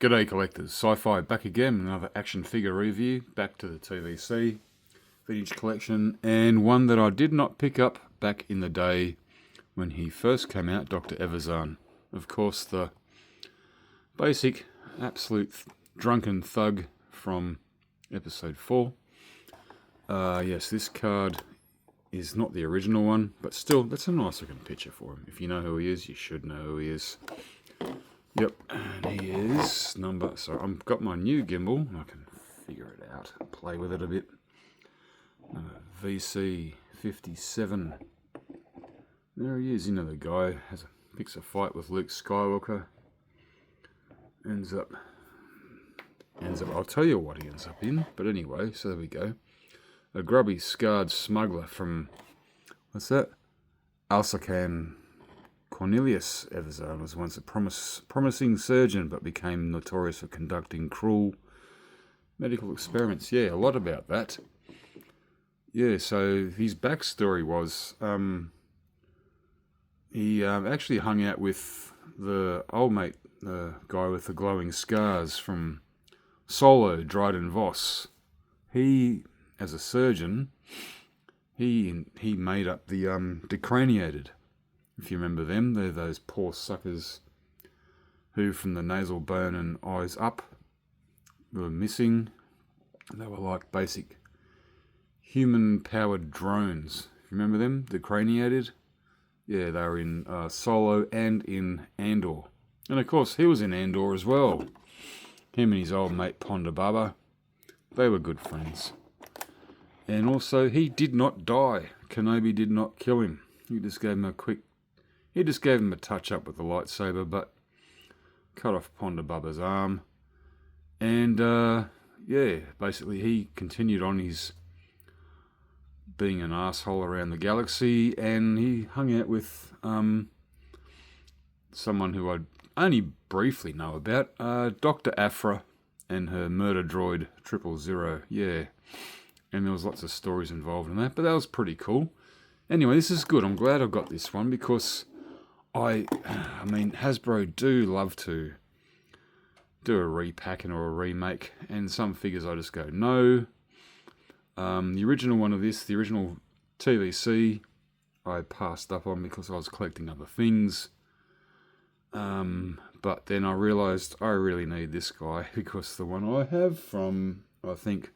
G'day collectors, Sci-Fi back again, another action figure review, back to the TVC vintage collection, and one that I did not pick up back in the day when he first came out, Dr. Evazan. Of course, the basic, absolute drunken thug from episode 4. Yes, this card is not the original one, but still, that's a nice looking picture for him. If you know who he is, you should know who he is. Yep, and he is number, so I've got my new gimbal, and I can figure it out, play with it a bit. Number VC57. There he is, you know the guy, picks a fight with Luke Skywalker. Ends up, I'll tell you what he ends up in, but anyway, so there we go. A grubby, scarred smuggler from, what's that? Alsacan. Cornelius Evazan was once a promising surgeon, but became notorious for conducting cruel medical experiments. Yeah, a lot about that. Yeah, so his backstory was he actually hung out with the old mate, the guy with the glowing scars from Solo, Dryden Voss. He, as a surgeon, he made up the decraniated. If you remember them, they're those poor suckers who, from the nasal bone and eyes up, were missing. They were like basic human-powered drones. If you remember them, decraniated? Yeah, they were in Solo and in Andor. And of course, he was in Andor as well. Him and his old mate Ponda Baba, they were good friends. And also, he did not die. Kenobi did not kill him. He just gave him a touch up with the lightsaber, but cut off Ponda Baba's arm. And, yeah, basically he continued on his being an asshole around the galaxy, and he hung out with someone who I only briefly know about, Dr. Aphra and her murder droid 000. Yeah, and there was lots of stories involved in that, but that was pretty cool. Anyway, this is good. I'm glad I got this one because I mean, Hasbro do love to do a repacking or a remake, and some figures I just go, no. The original one of this, the original TVC, I passed up on because I was collecting other things. But then I realised I really need this guy because the one I have from, I think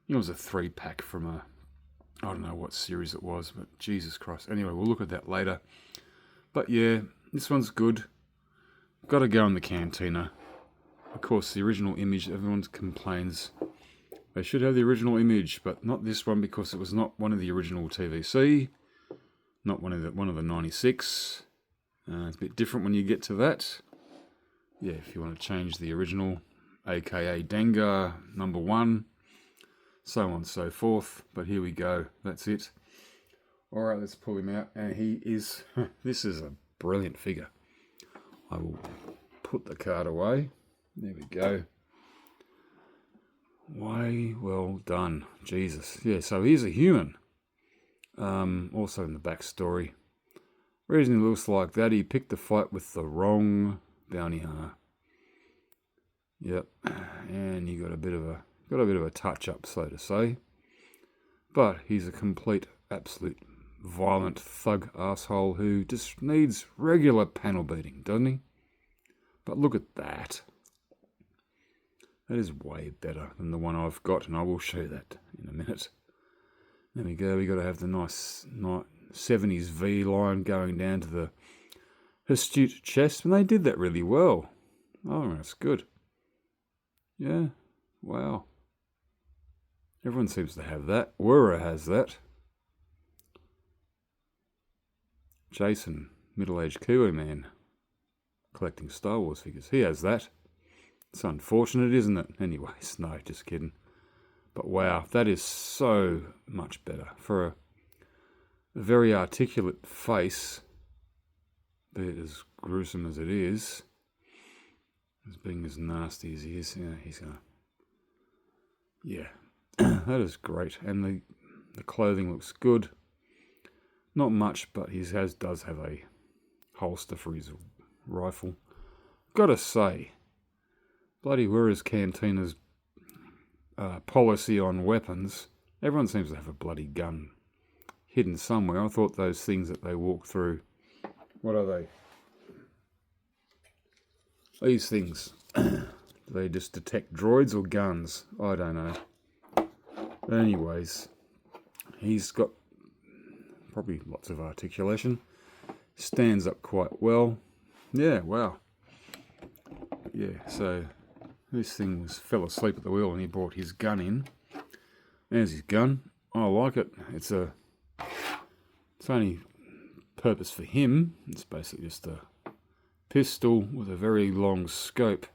it was a 3-pack from I don't know what series it was, but Jesus Christ. Anyway, we'll look at that later. But yeah, this one's good. Got to go in the cantina. Of course, the original image, everyone complains they should have the original image, but not this one because it was not one of the original TVC, not one of the 96. It's a bit different when you get to that. Yeah, if you want to change the original, aka Dengar number 1, so on and so forth. But here we go. That's it. All right, let's pull him out. And he is, this is a brilliant figure. I will put the card away. There we go. Way well done. Jesus. Yeah, so he's a human. Also in the backstory. Reason he looks like that, he picked the fight with the wrong bounty hunter. Yep. And you got a bit of a touch up, so to say. But he's a complete, absolute violent thug asshole who just needs regular panel beating, doesn't he? But look at that. That is way better than the one I've got, and I will show you that in a minute. There we go. We got to have the nice 70s V line going down to the astute chest, and they did that really well. Oh, that's good. Yeah. Wow. Everyone seems to have that. Wura has that. Jason, middle-aged Kiwi man, collecting Star Wars figures. He has that. It's unfortunate, isn't it? Anyways, no, just kidding. But wow, that is so much better. For a very articulate face, be it as gruesome as it is, as being as nasty as he is, yeah, he's gonna... Yeah, that is great. And the clothing looks good. Not much, but he does have a holster for his rifle. Gotta say, Bloody, where is Cantina's policy on weapons? Everyone seems to have a bloody gun hidden somewhere. I thought those things that they walk through, what are they? These things, do they just detect droids or guns? I don't know. But anyways, he's got probably lots of articulation. Stands up quite well. Yeah, wow. Yeah, so this thing fell asleep at the wheel and he brought his gun in. There's his gun. I like it. It's only purpose for him. It's basically just a pistol with a very long scope.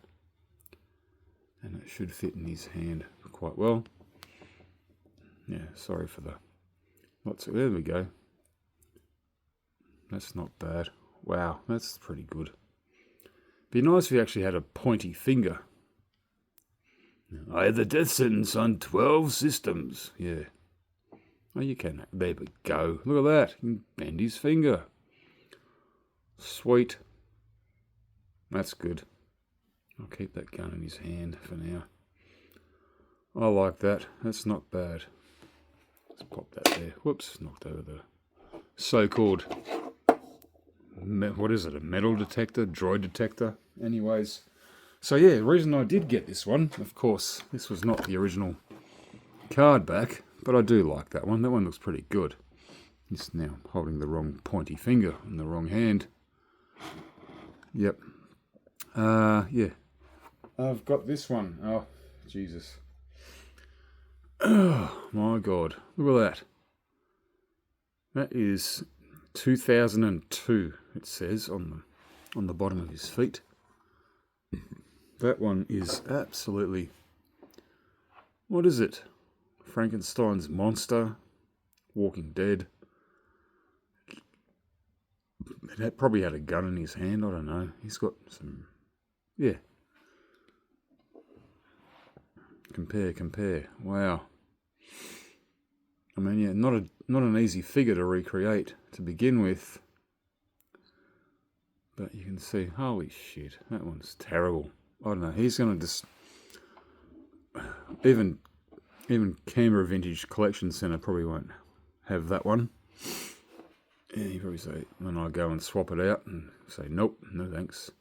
And it should fit in his hand quite well. Yeah, sorry for the lots of, there we go. That's not bad. Wow, that's pretty good. Be nice if he actually had a pointy finger. I had the death sentence on 12 systems. Yeah. Oh, you can. There we go. Look at that. You can bend his finger. Sweet. That's good. I'll keep that gun in his hand for now. I like that. That's not bad. Let's pop that there. Whoops, knocked over the so-called, what is it, a metal detector, droid detector? Anyways, so yeah, the reason I did get this one, of course, this was not the original card back, but I do like that one. That one looks pretty good. He's now holding the wrong pointy finger in the wrong hand. Yep. Yeah. I've got this one. Oh, Jesus. Oh, my God. Look at that. That is 2002, it says on the bottom of his feet. That one is absolutely... What is it? Frankenstein's monster? Walking Dead? It probably had a gun in his hand, I don't know. He's got some... Yeah. Compare. Wow. I mean, yeah, not an easy figure to recreate to begin with. But you can see, holy shit, that one's terrible. I don't know, he's going to just... Even Canberra Vintage Collection Centre probably won't have that one. And you probably say, when I go and swap it out and say, nope, no thanks.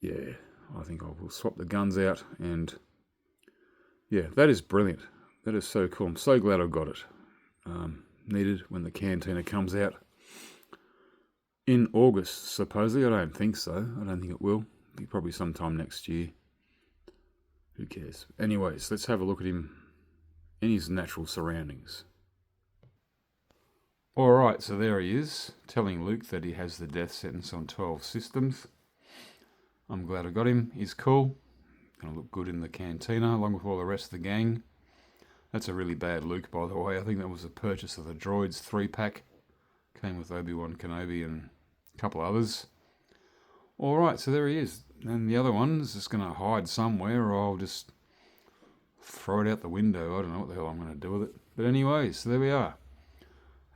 Yeah, I think I will swap the guns out and... Yeah, that is brilliant. That is so cool. I'm so glad I got it. Needed when the Cantina comes out. In August, supposedly. I don't think so. I don't think it will. It'll be probably sometime next year. Who cares? Anyways, let's have a look at him in his natural surroundings. Alright, so there he is, telling Luke that he has the death sentence on 12 systems. I'm glad I got him. He's cool. Gonna look good in the Cantina, along with all the rest of the gang. That's a really bad Luke, by the way. I think that was a purchase of the Droids 3-pack. Came with Obi-Wan Kenobi and a couple others. Alright, so there he is. And the other one's just going to hide somewhere, or I'll just throw it out the window. I don't know what the hell I'm going to do with it. But anyways, so there we are.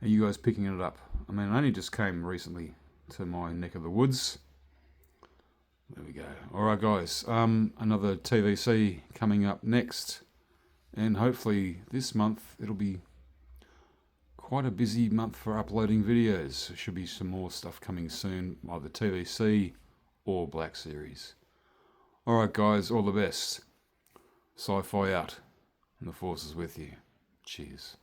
Are you guys picking it up? I mean, I only just came recently to my neck of the woods. There we go. Alright guys, another TVC coming up next. And hopefully this month it'll be quite a busy month for uploading videos. There should be some more stuff coming soon, either TVC or Black Series. Alright guys, all the best. Sci-fi out. And the Force is with you. Cheers.